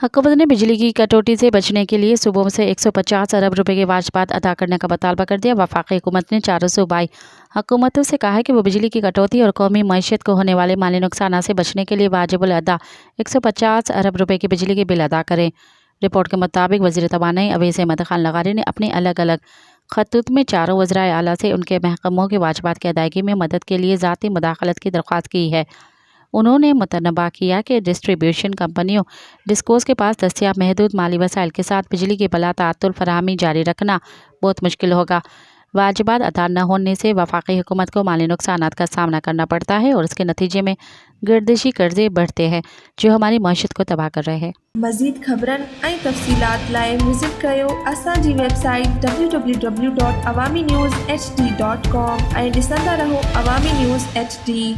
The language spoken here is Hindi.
हुकूमत ने बिजली की कटौती से बचने के लिए सूबों से 150 अरब रुपए के वाजबात अदा करने का मुतालबा कर दिया। वफाकी हुकूमत ने चारों सूबाई हुकूमतों से कहा है कि वो बिजली की कटौती और कौमी मईशत को होने वाले माली नुकसान से बचने के लिए वाजिबुल अदा 150 अरब रुपए की बिजली के बिल अदा करें। रिपोर्ट के मुताबिक वज़ीर तवानाई अवैस अहमद खान लगारी ने अपने अलग अलग खतूत में चारों वज़राए आला से उनके महकमों के वाजबात की अदायगी में मदद के लिए ज़ाती मुदाखलत की दरख्वास्त की है। उन्होंने मुतनबा किया कि डिस्ट्रीब्यूशन कंपनियों डिस्कोस के पास दस्तियाब महदूद माली वसाइल के साथ बिजली की बला तातुल फराहमी जारी रखना बहुत मुश्किल होगा। वाजिबात अदा न होने से वफाकी हुकूमत को माली नुकसानात का सामना करना पड़ता है और इसके नतीजे में गर्दिशी कर्जे बढ़ते हैं जो हमारी मईशत को तबाह कर रहे हैं। मज़ीद ख़बरन ऐं तफ़सीलात लाइ विज़िट कयो असांजी वेबसाइट www.awamiNewsHD.com ऐं ॾिसंदा रहो अवामी न्यूज़ HD।